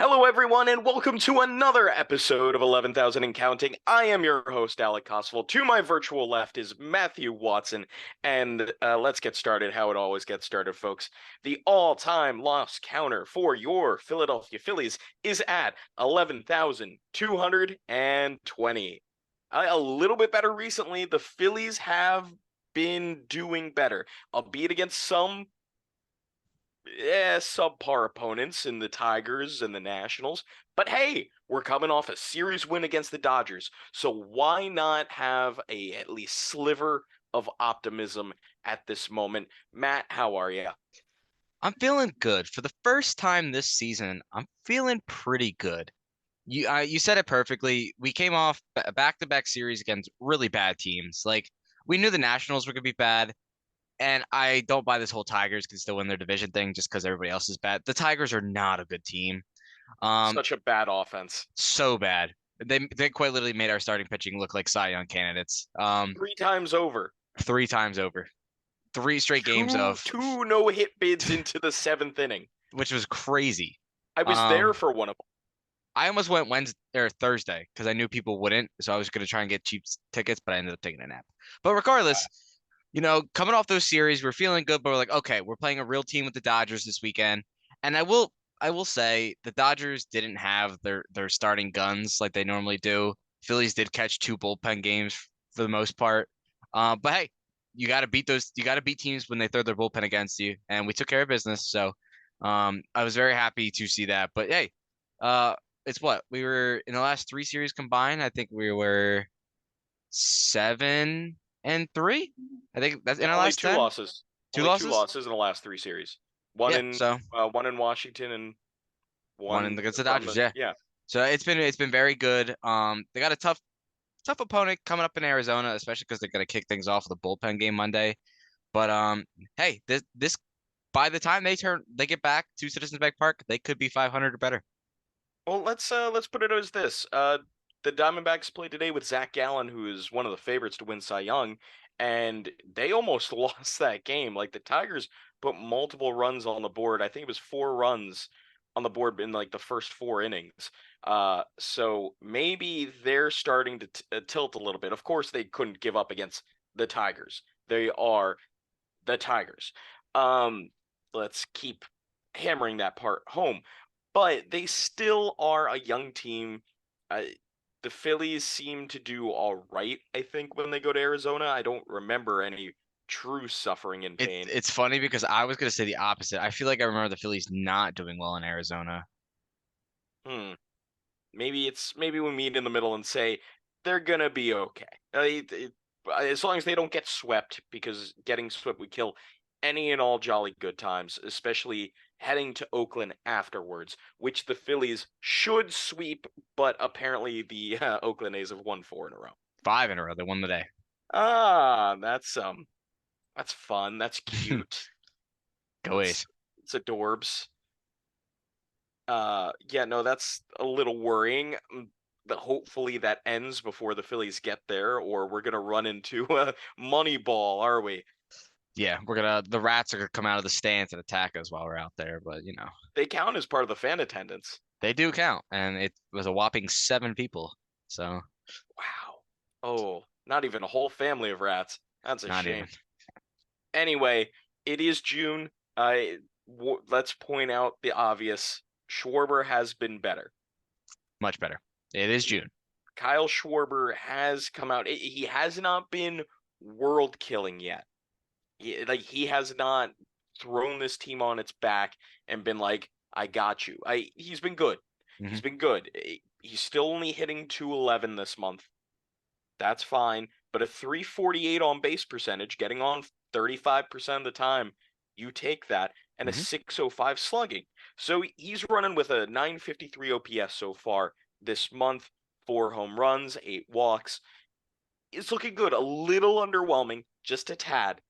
Hello, everyone, and welcome to another episode of 11,000 and Counting. I am your host, Alec Coswell. To my virtual left is Matthew Watson, and let's get started how it always gets started, folks. The all-time loss counter for your Philadelphia Phillies is at 11,220. A little bit better recently. The Phillies have been doing better, albeit against some subpar opponents in the Tigers and the Nationals. But hey, we're coming off a series win against the Dodgers, so why not have a at least sliver of optimism at this moment? Matt, how are you? I'm feeling good. For the first time this season, I'm feeling pretty good. You said it perfectly. We came off a back-to-back series against really bad teams. Like we knew the Nationals were gonna be bad, and I don't buy this whole Tigers can still win their division thing just because everybody else is bad. The Tigers are not a good team. Um, Such a bad offense. so bad. They quite literally made our starting pitching look like Cy Young candidates. 3 times over. 3 times over. Three straight games Two of two no-hit bids into the 7th inning. which was crazy. I was there Um, for one of them. I almost went Wednesday or Thursday because I knew people wouldn't, so I was gonna try and get cheap tickets, but I ended up taking a nap. But regardless, coming off those series, we're feeling good, but we're like, okay, we're playing a real team with the Dodgers this weekend, and I will say the Dodgers didn't have their starting guns like they normally do. Phillies did catch two bullpen games for the most part, but hey, you got to beat teams when they throw their bullpen against you, and we took care of business. So, I was very happy to see that. But hey, uh, it's what we were in the last three series combined. I think we were 7-3. I think that's in Yeah, our only last two 10. losses. Two Only two losses? losses in the last 3 series. One Yeah. in So one in Washington and one in one against the from Dodgers. the Yeah. yeah. So it's been very good. They got a tough opponent coming up in Arizona, especially because they're gonna kick things off with a bullpen game Monday. But hey, this by the time they get back to Citizens Bank Park, they could be 500 or better. Well, let's put it as this. The Diamondbacks played today with Zach Gallen, who is one of the favorites to win Cy Young, and they almost lost that game. Like the Tigers put multiple runs on the board. I think it was 4 runs on the board in like the first 4 innings. So maybe they're starting to tilt a little bit. Of course, they couldn't give up against the Tigers. They are the Tigers. Um, let's keep hammering that part home. But they still are a young team. Uh, the Phillies seem to do all right, I think, when they go to Arizona. I don't remember any true suffering and It pain. it's funny because I was gonna say the opposite. I feel like I remember the Phillies not doing well in Arizona. Hmm. Maybe we meet in the middle and say they're gonna be okay. As long as they don't get swept, because getting swept would kill any and all jolly good times, especially heading to Oakland afterwards, which the Phillies should sweep, but apparently the Oakland A's have won 4 in a row. Five in a row. They won the day. Ah, that's fun. That's cute. Go That's A's. it's adorbs. Yeah, no, that's a little worrying. Hopefully that ends before the Phillies get there, or we're gonna run into a Moneyball, are we? Yeah, the rats are gonna come out of the stands and attack us while we're out there, but They count as part of the fan attendance. they do count, and it was a whopping 7 people. So Wow. Oh, not even a whole family of rats. That's a not even shame. Anyway, it is June. Let's point out the obvious. Schwarber has been better. much better. It is June. Kyle Schwarber has come out. He has not been world killing yet. He has not thrown this team on its back and been like, "I got you." He's been good. He's Hmm. been good. He's still only hitting 211 this month. That's fine, but a 348 on base percentage, getting on 35% of the time, you take that, and a Hmm. 605 slugging. So he's running with a 953 OPS so far this month. 4 home runs, 8 walks. It's looking good. A little underwhelming, just a tad,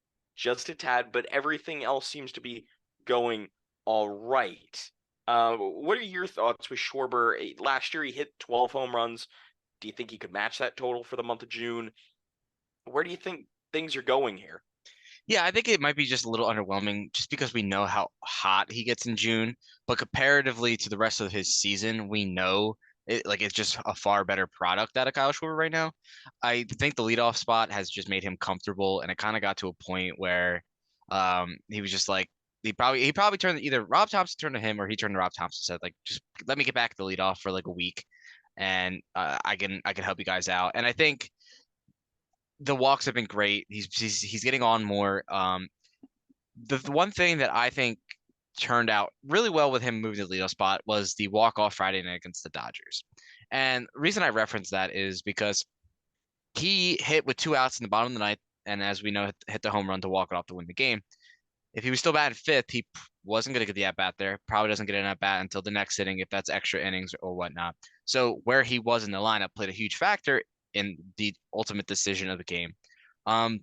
but everything else seems to be going all right. What are your thoughts with Schwarber? Last year he hit 12 home runs. Do you think he could match that total for the month of June? Where do you think things are going here? Yeah, I think it might be just a little underwhelming just because we know how hot he gets in June, but comparatively to the rest of his season, we know it's just a far better product out of Kyle Schwarber right now. I think the leadoff spot has just made him comfortable, and it kind of got to a point where he was just like he probably turned either Rob Thompson turned to him or he turned to Rob Thompson and said like just let me get back the leadoff for like a week and I can help you guys out. And I think the walks have been great. He's getting on more. The one thing that I think turned out really well with him moving to the leadoff spot was the walk off Friday night against the Dodgers. And the reason I reference that is because he hit with 2 outs in the bottom of the ninth, and as we know, hit the home run to walk it off to win the game. If he was still batting fifth, he wasn't going to get the at bat there. Probably doesn't get an at bat until the next inning if that's extra innings or whatnot. So where he was in the lineup played a huge factor in the ultimate decision of the game. Um,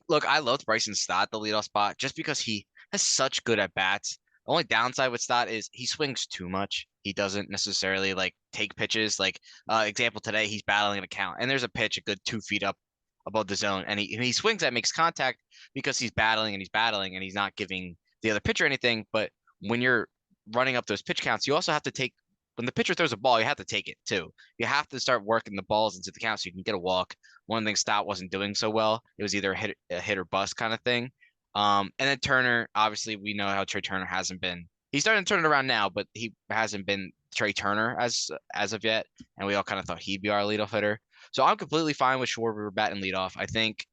Look, I loved Bryson Stott, the leadoff spot, just because he has such good at bats. The only downside with Stott is he swings too much. He doesn't necessarily like take pitches. Like example today, he's battling an account, and there's a pitch a good 2 feet up above the zone, and he swings that makes contact because he's battling and he's battling and he's not giving the other pitcher anything. But when you're running up those pitch counts, you also have to take when the pitcher throws a ball, you have to take it too. You have to start working the balls into the count so you can get a walk. One thing Stott wasn't doing so well. It was either a hit or bust kind of thing. And then Turner, obviously, we know how Trey Turner hasn't been. He's starting to turn it around now, but he hasn't been Trey Turner as of yet. And we all kind of thought he'd be our leadoff hitter. So I'm completely fine with Schwarber batting leadoff. I think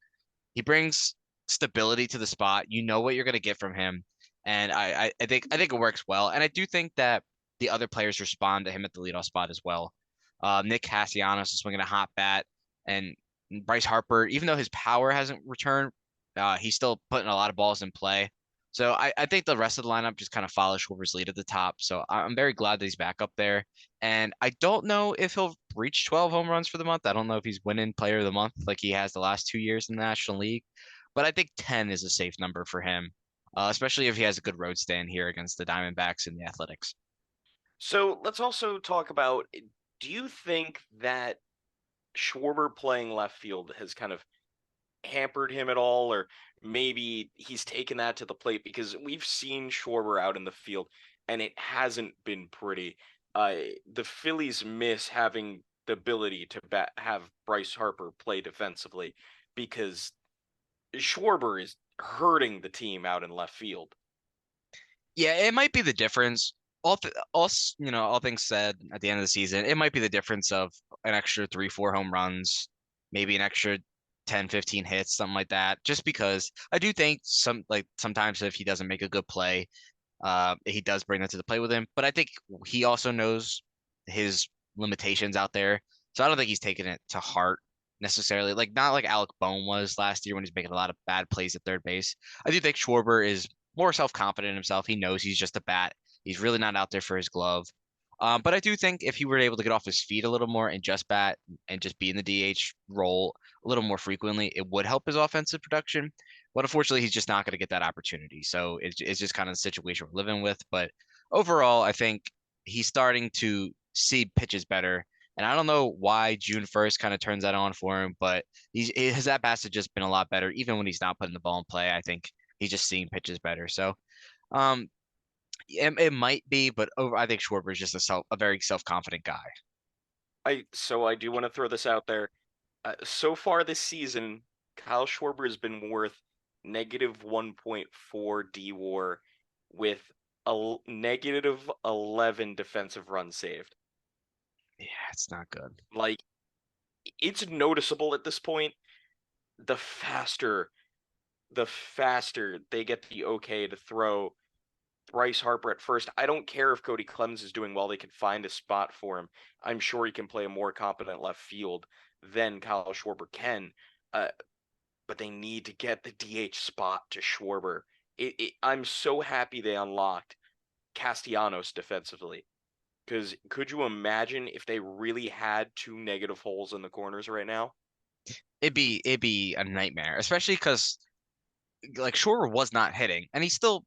he brings stability to the spot. You know what you're going to get from him, and I think it works well. And I do think that the other players respond to him at the leadoff spot as well. Nick Castellanos is swinging a hot bat, and Bryce Harper, even though his power hasn't returned, he's still putting a lot of balls in play. So I think the rest of the lineup just kind of follows Schwarber's lead at the top. So I'm very glad that he's back up there. And I don't know if he'll reach 12 home runs for the month. I don't know if he's winning player of the month like he has the last 2 years in the National League. But I think 10 is a safe number for him, especially if he has a good road stand here against the Diamondbacks and the Athletics. So let's also talk about, do you think that Schwarber playing left field has kind of hampered him at all, or maybe he's taken that to the plate? Because we've seen Schwarber out in the field and it hasn't been pretty. The Phillies miss having the ability to have Bryce Harper play defensively because Schwarber is hurting the team out in left field. Yeah, it might be the difference. All things said, at the end of the season, it might be the difference of an extra 3, 4 home runs, maybe an extra 10, 15 hits, something like that. Just because I do think sometimes if he doesn't make a good play, he does bring that to the play with him. But I think he also knows his limitations out there. So I don't think he's taking it to heart necessarily. Like not like Alec Bohm was last year when he's making a lot of bad plays at third base. I do think Schwarber is more self-confident in himself. He knows he's just a bat. He's really not out there for his glove. But I do think if he were able to get off his feet a little more and just bat and just be in the DH role a little more frequently, it would help his offensive production. But unfortunately, he's just not going to get that opportunity. So it's just kind of the situation we're living with. But overall, I think he's starting to see pitches better. And I don't know why June 1st kind of turns that on for him, but his at bats have just been a lot better. Even when he's not putting the ball in play, I think he's just seeing pitches better. So um, it might be, but I think Schwarber is just a very self-confident guy. I do want to throw this out there. So far this season, Kyle Schwarber has been worth negative 1.4 D-WAR with a negative 11 defensive runs saved. Yeah, it's not good. Like, it's noticeable at this point. The faster, the faster they get the okay to throw Bryce Harper at first. I don't care if Cody Clemens is doing well. They can find a spot for him. I'm sure he can play a more competent left field than Kyle Schwarber can. Uh, but they need to get the DH spot to Schwarber. I'm so happy they unlocked Castellanos defensively. Because could you imagine if they really had two negative holes in the corners right now? It'd be a nightmare, especially because like Schwarber was not hitting, and he's still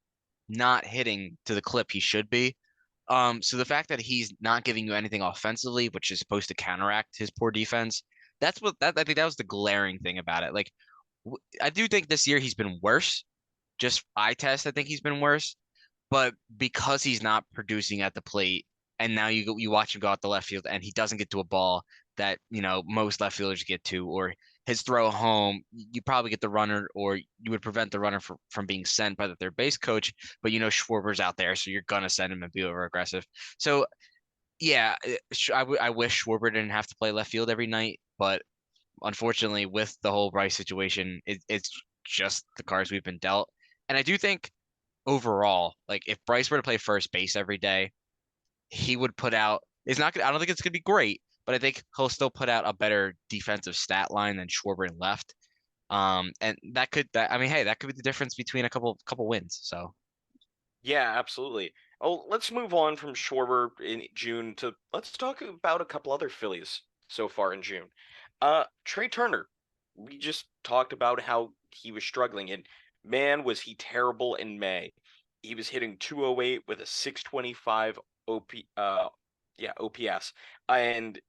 not hitting to the clip he should be. So the fact that he's not giving you anything offensively, which is supposed to counteract his poor defense, I think that was the glaring thing about it. Like I do think this year he's been worse. Just eye test, I think he's been worse. But because he's not producing at the plate, and now you watch him go out the left field, and he doesn't get to a ball that most left fielders get to, or his throw home, you probably get the runner, or you would prevent the runner from being sent by the third base coach. But Schwarber's out there, so you're gonna send him and be over aggressive. So yeah, I wish Schwarber didn't have to play left field every night, but unfortunately, with the whole Bryce situation, it's just the cards we've been dealt. And I do think overall, like if Bryce were to play first base every day, he would put out. It's not. I don't think it's gonna be great, but I think he'll still put out a better defensive stat line than Schwarber in left. And that could. That I mean, hey, that could be the difference between a couple wins. So Yeah, absolutely. Oh, let's move on from Schwarber in June to let's talk about a couple other Phillies so far in June. Trey Turner. We just talked about how he was struggling, and man, was he terrible in May. He was hitting 208 with a 625 OP, OPS, and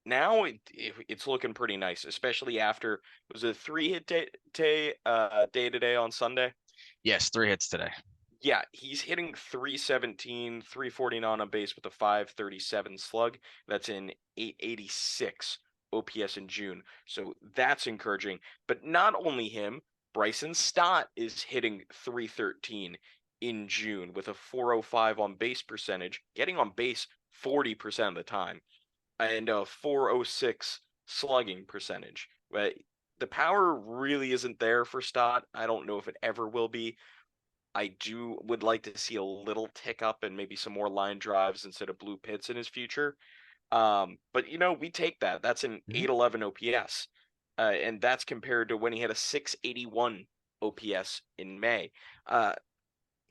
now it's looking pretty nice, especially after it was a 3-hit day today on Sunday. yes, 3 hits today. Yeah, he's hitting 317, 349 on base with a 537 slug. That's in 886 OPS in June. So that's encouraging. But not only him, Bryson Stott is hitting 313 in June with a 405 on base percentage, getting on base 40% of the time, and a 406 slugging percentage. But the power really isn't there for Stott. I don't know if it ever will be. Would like to see a little tick up and maybe some more line drives instead of blue pits in his future. But we take that. That's an Mhm. 811 OPS. And that's compared to when he had a 681 OPS in May. Uh,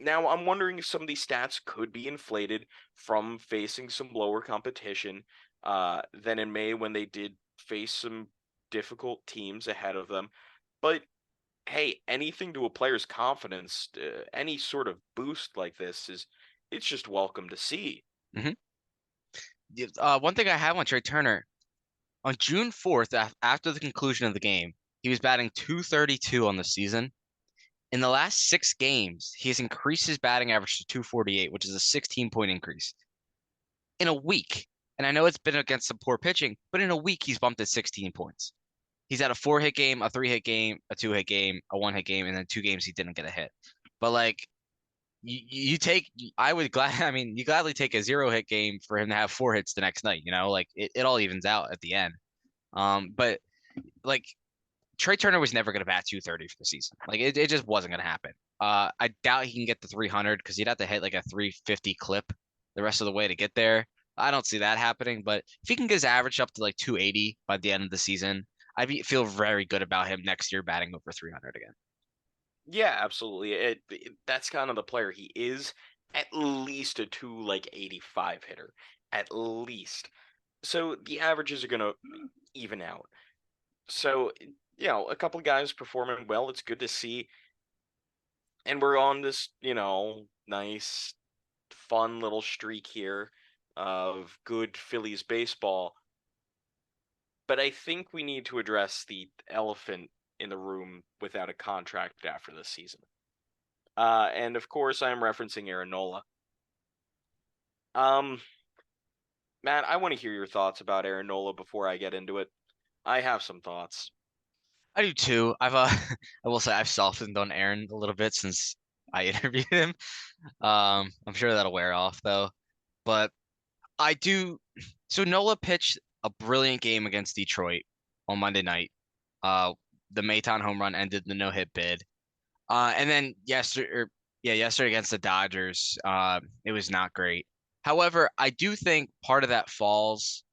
Now I'm wondering if some of these stats could be inflated from facing some lower competition than in May when they did face some difficult teams ahead of them. But hey, anything to a player's confidence, any sort of boost like this it's just welcome to see. Mhm. Yeah, one thing I have on Trey Turner on June 4th, after the conclusion of the game, he was batting 232 on the season. In the last 6 games, he has increased his batting average to 248, which is a 16-point increase in a week. And I know it's been against some poor pitching, but in a week, he's bumped at 16 points. He's had a 4 hit game, a 3 hit game, a 2 hit game, a 1 hit game, and then 2 games he didn't get a hit. But like, you take, I would glad, I mean, you gladly take a 0 hit game for him to have 4 hits the next night, like it all evens out at the end. But like Trey Turner was never going to bat 230 for the season. Like it just wasn't going to happen. I doubt he can get to 300 because he'd have to hit like a 350 clip the rest of the way to get there. I don't see that happening, but if he can get his average up to like 280 by the end of the season, feel very good about him next year batting over 300 again. Yeah, absolutely. That's kind of the player he is. At least a 85 hitter, at least. So the averages are gonna even out. So a couple of guys performing well. It's good to see, and we're on this nice, fun little streak here of good Phillies baseball. But I think we need to address the elephant in the room without a contract after this season. And of course, I am referencing Aaron Nola. Um, Matt, I want to hear your thoughts about Aaron Nola before I get into it. I have some thoughts. I do too. I will say I've softened on Aaron a little bit since I interviewed him. I'm sure that'll wear off though. But I do. So Nola pitched a brilliant game against Detroit on Monday night. Uh, the Maton home run ended the no-hit bid. And then yesterday against the Dodgers, it was not great. However, I do think part of that falls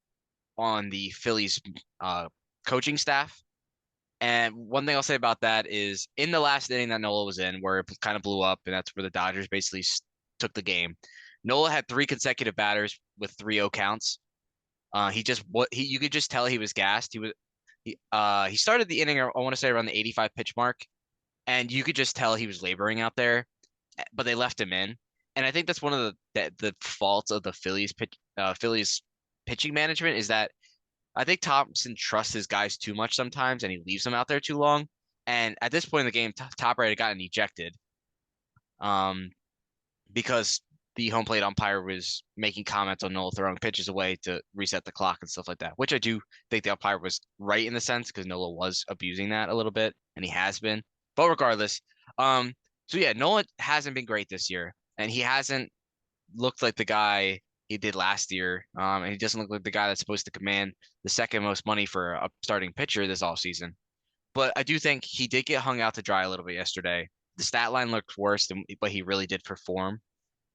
on the Phillies uh, coaching staff. And one thing I'll say about that is in the last inning that Nola was in, where it kind of blew up, and that's where the Dodgers basically took the game. Nola had 3 consecutive batters with 3-0 counts. He just what he you could just tell he was gassed. He started the inning, I want to say around the 85 pitch mark, and you could just tell he was laboring out there, but they left him in. And I think that's one of the faults of the Phillies pitching management is that I think Thompson trusts his guys too much sometimes, and he leaves them out there too long. And at this point in the game, Top Right had gotten ejected. Um, because the home plate umpire was making comments on Nola throwing pitches away to reset the clock and stuff like that, which I do think the umpire was right in the sense because Nola was abusing that a little bit, and he has been. But regardless, um, so yeah, Nola hasn't been great this year, and he hasn't looked like the guy he did last year. And he doesn't look like the guy that's supposed to command the second most money for a starting pitcher this offseason. But I do think he did get hung out to dry a little bit yesterday. The stat line looked worse than, but he really did perform.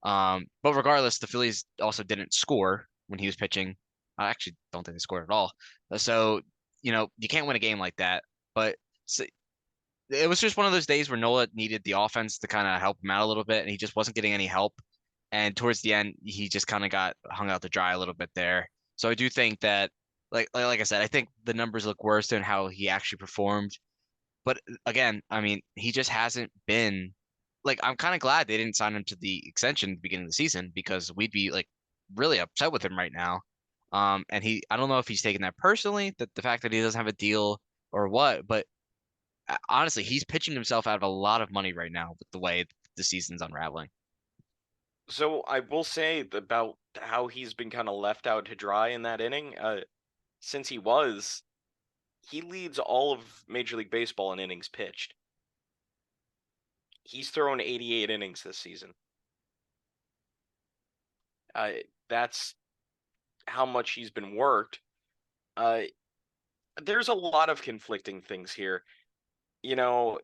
But regardless, the Phillies also didn't score when he was pitching. I actually don't think they scored at all. So, you can't win a game like that. But so, it was just one of those days where Nola needed the offense to kind of help him out a little bit, and he just wasn't getting any help. And towards the end, he just kind of got hung out to dry a little bit there. So I do think that, like I said, I think the numbers look worse than how he actually performed. But again, I mean, he just hasn't been like I'm kind of glad they didn't sign him to the extension at the beginning of the season because we'd be like really upset with him right now. And I don't know if he's taking that personally, that the fact that he doesn't have a deal or what, but honestly, he's pitching himself out of a lot of money right now with the way the season's unraveling. So I will say about how he's been kind of left out to dry in that inning. Since he leads all of Major League Baseball in innings pitched. He's thrown 88 innings this season. That's how much he's been worked. Uh, there's a lot of conflicting things here. You know,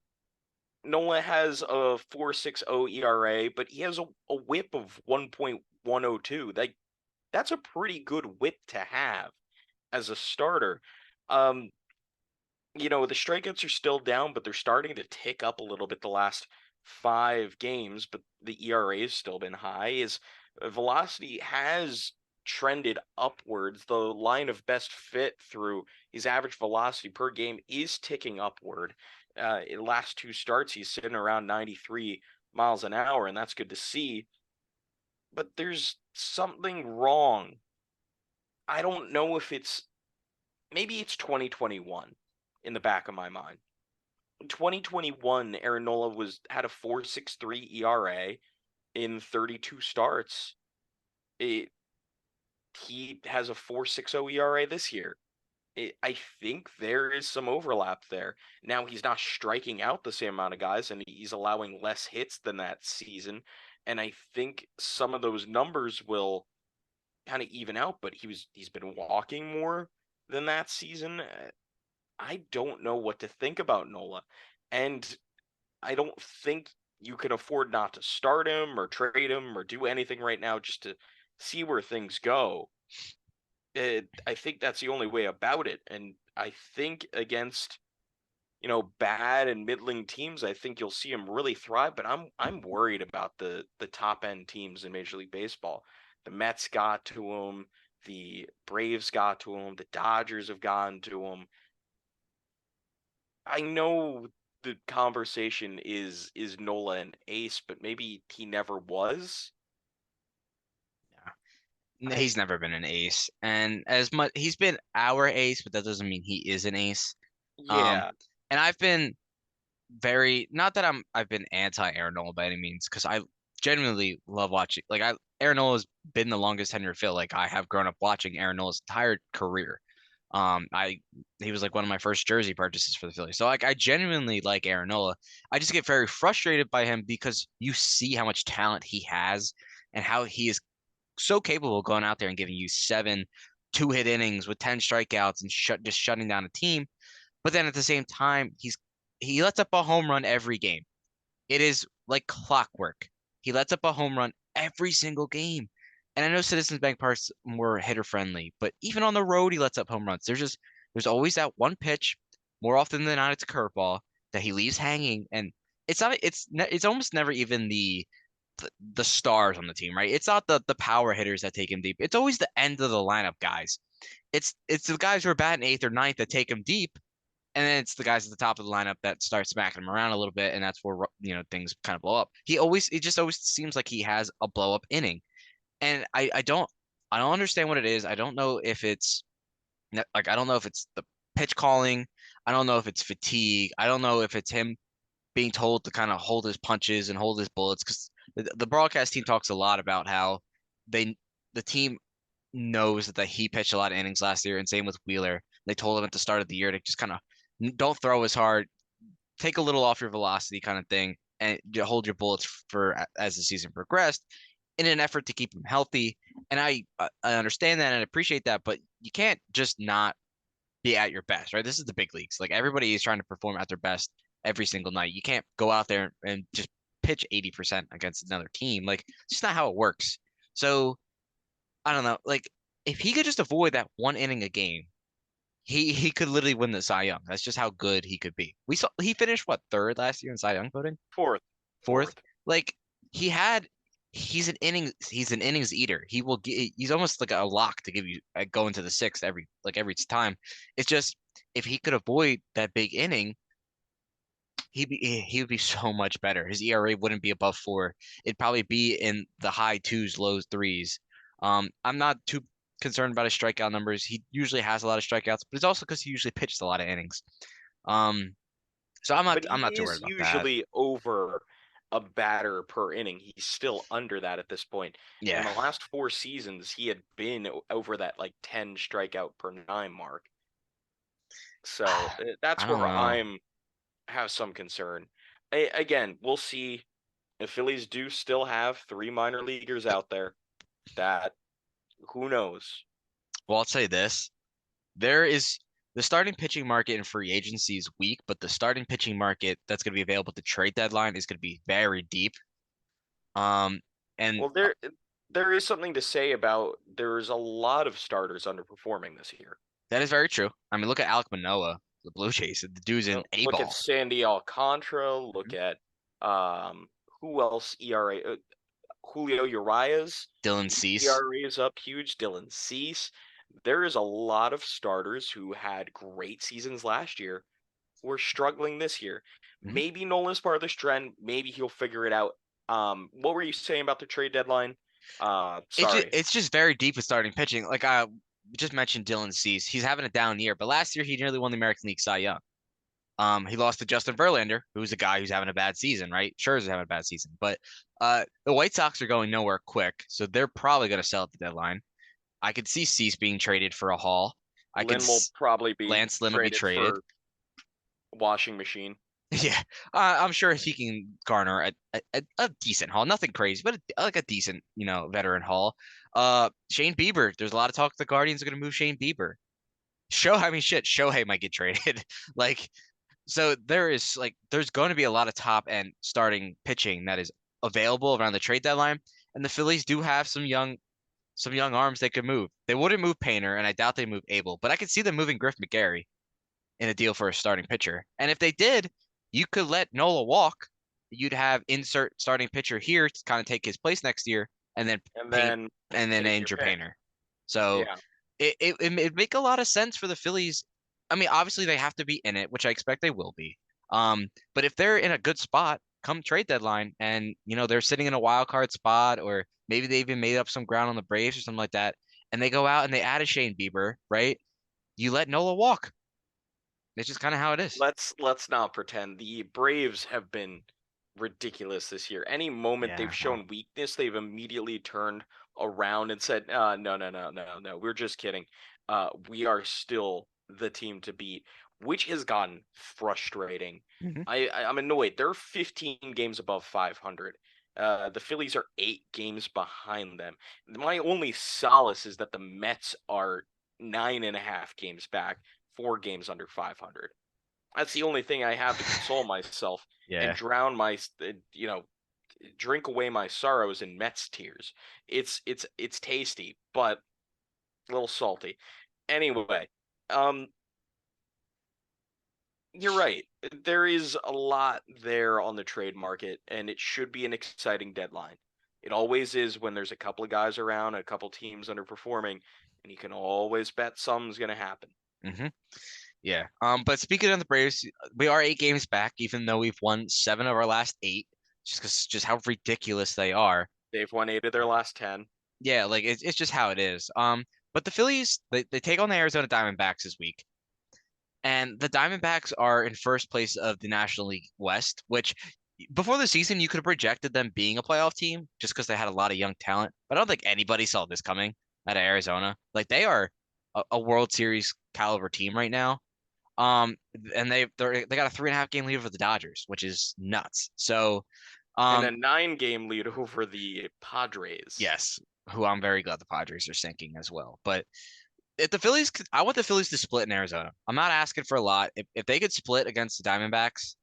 Nola has a 4.60 ERA, but he has a whip of 1.102. That's a pretty good whip to have as a starter. Um, the strikeouts are still down, but they're starting to tick up a little bit the last 5 games, but the ERA has still been high. His velocity has trended upwards. The line of best fit through his average velocity per game is ticking upward. In the last 2 starts, he's sitting around 93 miles an hour, and that's good to see. But there's something wrong. I don't know if maybe it's 2021 in the back of my mind. 2021, Aaron Nola had a 4.63 ERA in 32 starts. It, he has a 4.60 ERA this year. I think there is some overlap there. Now he's not striking out the same amount of guys, and he's allowing less hits than that season. And I think some of those numbers will kind of even out. But he's been walking more than that season. I don't know what to think about Nola, and I don't think you can afford not to start him or trade him or do anything right now just to see where things go. I think that's the only way about it. And I think against, bad and middling teams, I think you'll see him really thrive. But I'm worried about the top end teams in Major League Baseball. The Mets got to him, the Braves got to him, the Dodgers have gotten to him. I know the conversation is Nola an ace, but maybe he never was. I He's never been an ace, and as much he's been our ace, but that doesn't mean he is an ace. Um, Yeah, and I've been very not that I've been anti Aaron Nola by any means because I genuinely love watching. Aaron Nola's been the longest tenured Phil. Like I have grown up watching Aaron Nola's entire career. I he was like one of my first jersey purchases for the Phillies. So like I genuinely like Aaron Nola. I just get very frustrated by him because you see how much talent he has and how he is so capable of going out there and giving you 7 2-hit innings with 10 strikeouts and just shutting down a team. But then at the same time, he lets up a home run every game. It is like clockwork. He lets up a home run every single game. And I know Citizens Bank Park's more hitter friendly, but even on the road, he lets up home runs. There's always that one pitch, more often than not, it's a curveball that he leaves hanging, and it's almost never even the stars on the team, right? It's not the power hitters that take him deep. It's always the end of the lineup guys. It's the guys who are batting eighth or ninth that take him deep, and then it's the guys at the top of the lineup that start smacking him around a little bit, and that's where things kind of blow up. It just always seems like he has a blow up inning, and I don't understand what it is. I don't know if it's like I don't know if it's the pitch calling. I don't know if it's fatigue. I don't know if it's him being told to kind of hold his punches and hold his bullets because the broadcast team talks a lot about how they the team knows that he pitched a lot of innings last year, and same with Wheeler. They told him at the start of the year to just kind of don't throw as hard, take a little off your velocity kind of thing, and hold your bullets for as the season progressed in an effort to keep him healthy. And I understand that and appreciate that, but you can't just not be at your best, right? This is the big leagues. Like everybody is trying to perform at their best every single night. You can't go out there and just pitch 80% against another team. Like it's just not how it works. So I don't know. Like if he could just avoid that one inning a game, he could literally win the Cy Young. That's just how good he could be. We saw he finished what third last year in Cy Young voting? Fourth, Fourth. fourth. Like he had he's an innings eater. He's almost like a lock to give you go into the sixth every time. It's just if he could avoid that big inning, he would be so much better. His ERA wouldn't be above 4. It'd probably be in the high twos, low threes. I'm not too concerned about his strikeout numbers. He usually has a lot of strikeouts, but it's also because he usually pitches a lot of innings. Um, so But I'm not he too worried is about that. usually over a batter per inning. He's still under that at this point. In Yeah. the last 4 seasons, he had been over that like 10 strikeout per nine mark. So I that's don't where know. I'm have some concern. Again, we'll see. The Phillies do still have 3 minor leaguers out there that who knows. Well, I'll say this. There is the starting pitching market in free agency is weak, but the starting pitching market that's going to be available at the trade deadline is going to be very deep. Um, and Well, there is something to say about there's a lot of starters underperforming this year. that is very true. I mean, look at Alec Manoah, the Blue Jays. The dude's in A Look at ball. Sandy Alcantara. Look at um, who else? ERA. Julio Urias. Dylan His Cease. ERA is up huge. Dylan Cease. There is a lot of starters who had great seasons last year who are struggling this year. Mhm. Maybe Nolan's part of this trend. Maybe he'll figure it out. What were you saying about the trade deadline? Sorry. It's just very deep with starting pitching. Like I just mentioned Dylan Cease. He's having a down year, but last year he nearly won the American League Cy Young. He lost to Justin Verlander, who's a guy who's having a bad season, right? Scherzer's having a bad season, but the White Sox are going nowhere quick, so they're probably going to sell at the deadline. I could see Cease being traded for a haul. I could Lynn will probably be Lance Lynn will be traded traded. for washing machine. Yeah, I'm sure he can garner a decent haul, nothing crazy, but like a decent, veteran haul. Shane Bieber. There's a lot of talk the Guardians are going to move Shane Bieber. I mean, shit, Shohei might get traded. Like, so there's going to be a lot of top end starting pitching that is available around the trade deadline, and the Phillies do have some young arms they could move. They wouldn't move Painter, and I doubt they move Abel, but I could see them moving Griff McGarry in a deal for a starting pitcher. And if they did, you could let Nola walk. You'd have insert starting pitcher here to kind of take his place next year, and then And paint then and then take your injure pick. Painter. So Yeah. it make a lot of sense for the Phillies. I mean, obviously they have to be in it, which I expect they will be. But if they're in a good spot come trade deadline, and they're sitting in a wild card spot, or maybe they even made up some ground on the Braves or something like that, and they go out and they add a Shane Bieber, right? You let Nola walk. It's just kind of how it is. Let's not pretend. The Braves have been ridiculous this year. Any moment they've Yeah, well, shown weakness, they've immediately turned around and said, no, no, no, no, no, we're just kidding. We are still the team to beat," which has gotten frustrating. hmm I'm annoyed. They're 15 games above 500. The Phillies are 8 games behind them. My only solace is that the Mets are 9.5 games back, 4 games under 500. That's the only thing I have to console myself and yeah. drown my, drink away my sorrows in Mets tears. It's tasty, but a little salty. Anyway, um, you're right. There is a lot there on the trade market, and it should be an exciting deadline. It always is when there's a couple of guys around, a couple teams underperforming, and you can always bet something's gonna happen. hmm Yeah. But speaking of the Braves, we are 8 games back, even though we've won 7 of our last 8, just how ridiculous they are. They've won 8 of their last 10. Yeah, like it's just how it is. But the Phillies, they take on the Arizona Diamondbacks this week. And the Diamondbacks are in first place of the National League West, which before the season you could have projected them being a playoff team just because they had a lot of young talent. But I don't think anybody saw this coming out of Arizona. Like they are a World Series caliber team right now. And they got a 3.5 game lead over the Dodgers, which is nuts. So, And um, a 9 game lead over the Padres. yes, who I'm very glad the Padres are sinking as well. But if the Phillies, I want the Phillies to split in Arizona. I'm not asking for a lot. If they could split against the Diamondbacks,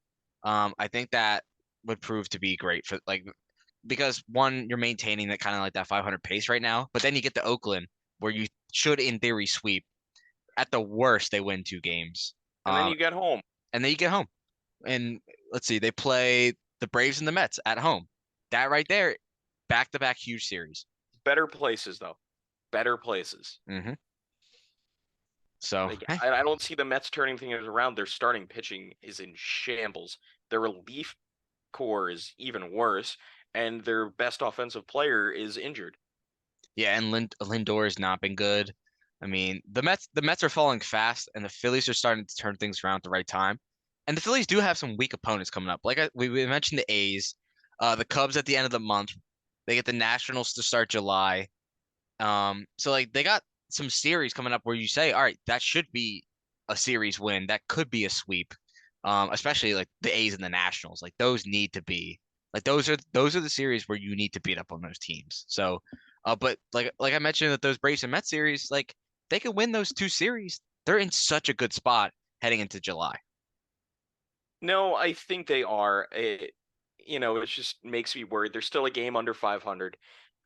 I think that would prove to be great for like because one, you're maintaining that kind of like that 500 pace right now, but then you get to Oakland where you should in theory sweep. At the worst, they win 2 games, And then um, you get home. and then you get home. And let's see, they play the Braves and the Mets at home. That right there, back to back huge series. Better places, though. Better places. Hmm. So, Like hey, I don't see the Mets turning things around. Their starting pitching is in shambles. Their relief core is even worse, and their best offensive player is injured. yeah, and Lindor has not been good. I mean, the Mets are falling fast, and the Phillies are starting to turn things around at the right time. And the Phillies do have some weak opponents coming up. Like we mentioned, the A's, the Cubs at the end of the month. They get the Nationals to start July. So like they got some series coming up where you say, all right, that should be a series win. That could be a sweep. Especially like the A's and the Nationals. Like those need to be like those are the series where you need to beat up on those teams. So, but like I mentioned that those Braves and Mets series, like they could win those 2 series. They're in such a good spot heading into July. No, I think they are. It just makes me worried. They're still a game under 500,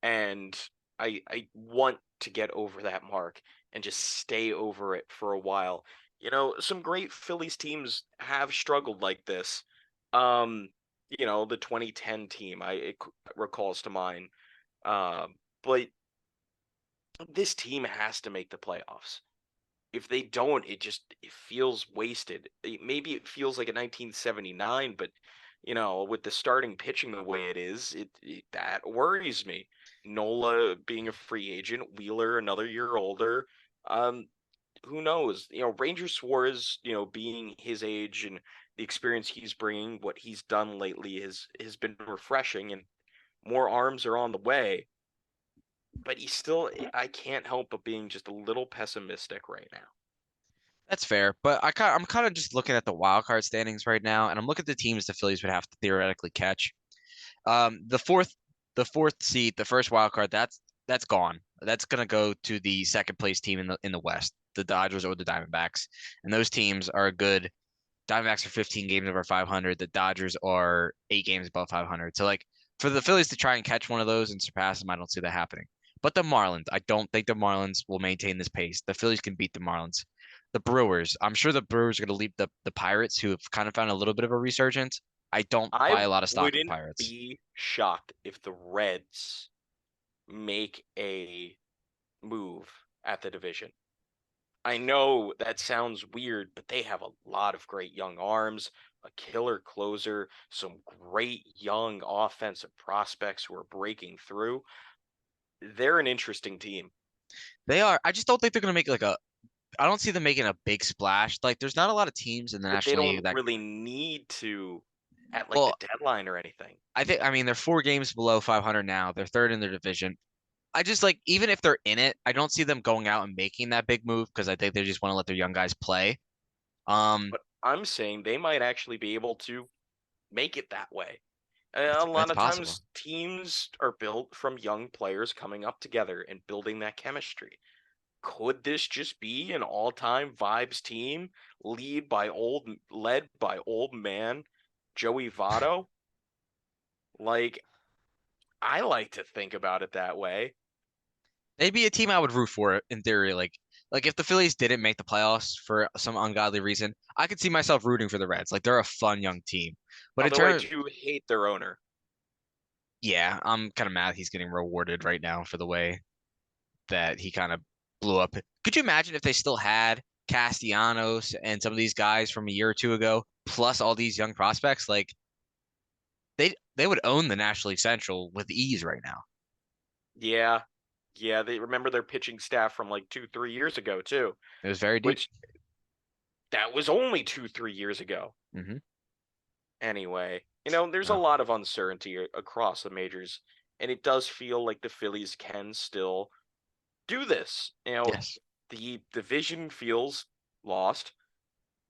and I want to get over that mark and just stay over it for a while. Some great Phillies teams have struggled like this. Um, the 2010 team, it recalls to mind. But this team has to make the playoffs. If they don't, it feels wasted. Maybe it feels like a 1979, but with the starting pitching the way it is, that worries me. Nola being a free agent, Wheeler another year older. Um, who knows? Ranger Suarez, being his age and the experience he's bringing, what he's done lately has been refreshing, and more arms are on the way. But I can't help but being just a little pessimistic right now. That's fair, but I'm kind of just looking at the wild card standings right now, and I'm looking at the teams the Phillies would have to theoretically catch. The fourth seed, the first wild card, that's gone. That's gonna go to the second place team in the West, the Dodgers or the Diamondbacks. And those teams are a good. Diamondbacks are 15 games over 500. The Dodgers are 8 games above 500. So like for the Phillies to try and catch one of those and surpass them, I don't see that happening. But the Marlins, I don't think the Marlins will maintain this pace. The Phillies can beat the Marlins. The Brewers, I'm sure the Brewers are going to leap the Pirates, who have kind of found a little bit of a resurgence. I don't I buy a lot of stock in the wouldn't Pirates. be shocked if the Reds make a move at the division. I know that sounds weird, but they have a lot of great young arms, a killer closer, some great young offensive prospects who are breaking through. They're an interesting team, They are. I just don't think they're going to make like a. I don't see them making a big splash. Like, there's not a lot of teams in the but they National League don't that. really need to at like the Well, deadline or anything. I mean, they're 4 games below 500 now. They're third in their division. I just like even if they're in it, I don't see them going out and making that big move because I think they just want to let their young guys play. Um, But I'm saying they might actually be able to make it that way. A lot it's of possible. times teams are built from young players coming up together and building that chemistry. Could this just be an all-time vibes team led by old man Joey Votto? Like I like to think about it that way. They'd be a team I would root for in theory. Like if the Phillies didn't make the playoffs for some ungodly reason, I could see myself rooting for the Reds. Like they're a fun young team. But in Although I turn, do hate their owner. yeah, I'm kind of mad he's getting rewarded right now for the way that he kind of blew up. Could you imagine if they still had Castellanos and some of these guys from a year or two ago, plus all these young prospects? Like they would own the National League Central with ease right now. Yeah. Yeah, they remember their pitching staff from like 2, 3 years ago too, It was very deep. which That was only 2, 3 years ago. Hmm. Anyway, there's a Oh, lot of uncertainty across the majors, and it does feel like the Phillies can still do this. yes. The division feels lost,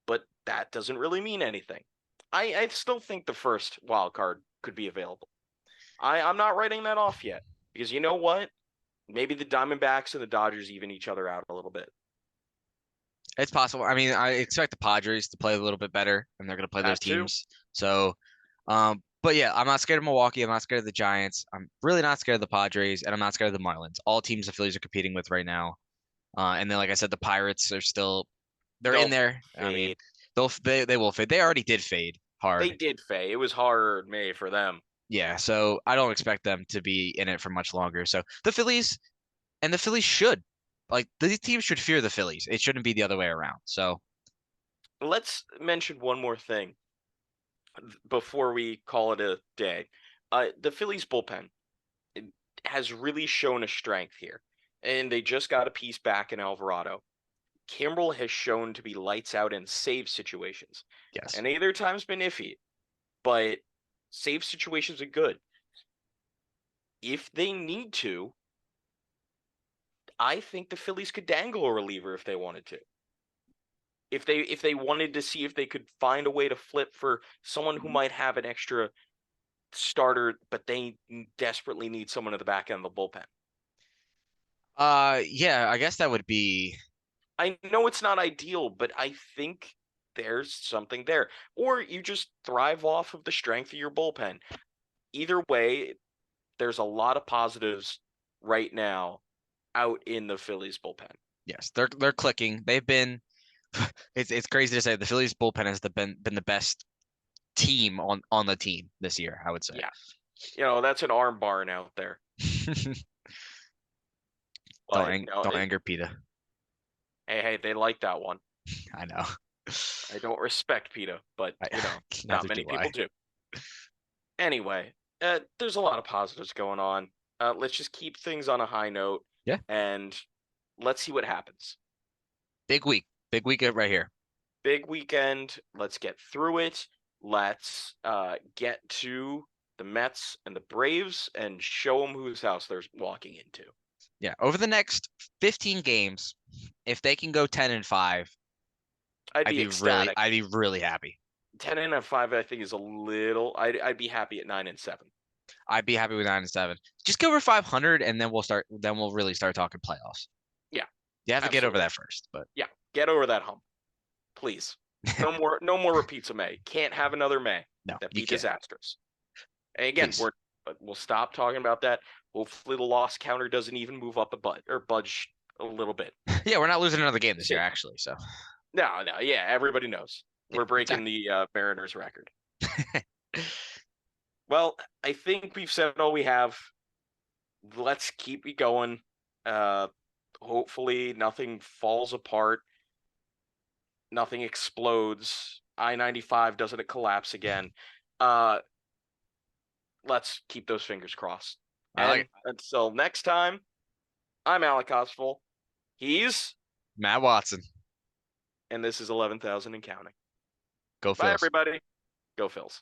but that doesn't really mean anything. I still think the first wild card could be available. I'm not writing that off yet because you know what? Maybe the Diamondbacks and the Dodgers even each other out a little bit. It's possible. I mean, I expect the Padres to play a little bit better, and they're going to play those That too. teams. So, but yeah, I'm not scared of Milwaukee. I'm not scared of the Giants. I'm really not scared of the Padres, and I'm not scared of the Marlins. All teams the Phillies are competing with right now. And then, like I said, the Pirates are still they're in They'll there. I mean, fade. they will fade. They already did fade They hard. did fade. It was hard May for them. Yeah, so I don't expect them to be in it for much longer. So the Phillies should like these teams should fear the Phillies. It shouldn't be the other way around. So Let's mention one more thing before we call it a day. The Phillies bullpen has really shown a strength here, and they just got a piece back in Alvarado. Kimbrel has shown to be lights out in save situations, yes. and either time's been iffy, but save situations are good. If they need to, I think the Phillies could dangle a reliever if they wanted to. If they wanted to see if they could find a way to flip for someone who might have an extra starter, but they desperately need someone at the back end of the bullpen. Yeah, I guess that would be I know it's not ideal, but I think there's something there. Or you just thrive off of the strength of your bullpen. Either way, there's a lot of positives right now out in the Phillies bullpen. yes. They're clicking. They've been it's crazy to say the Phillies bullpen has been the best team on the team this year, I would say. Yeah, that's an arm barn out there. But Don't anger PETA. hey, they like that one. I know. I don't respect PETA, but not Neither many do people I. do. Anyway, there's a lot of positives going on. Let's just keep things on a high note Yeah. and let's see what happens. Big week. Big week right here. Big weekend. Let's get through it. Let's get to the Mets and the Braves and show them whose house they're walking into. Yeah. Over the next 15 games, if they can go 10-5, I'd be ecstatic. I'd be really happy. 10-5, I think, is a little. I'd be happy at 9-7. I'd be happy with 9-7. Just go over 500 and then we'll really start talking playoffs. Yeah, You have to get over absolutely. that first, but Yeah, get over that hump, please. No more repeats of May. Can't have another May. no, That'd you be can't. disastrous. And again, Please. we'll stop talking about that. Hopefully, the loss counter doesn't even move up a bud or budge a little bit. Yeah, we're not losing another game this year, See, actually. So no, yeah, everybody knows yeah, we're breaking exactly. the Mariners record. Well, I think we've said all we have. Let's keep it going. Uh, Hopefully, nothing falls apart. Nothing explodes. I-95 doesn't collapse again. Uh, let's keep those fingers crossed. I like And it. until next time, I'm Alec Oswald. He's, Matt Watson. and this is 11,000 and counting. Go Bye, Phils. everybody. Go Phils.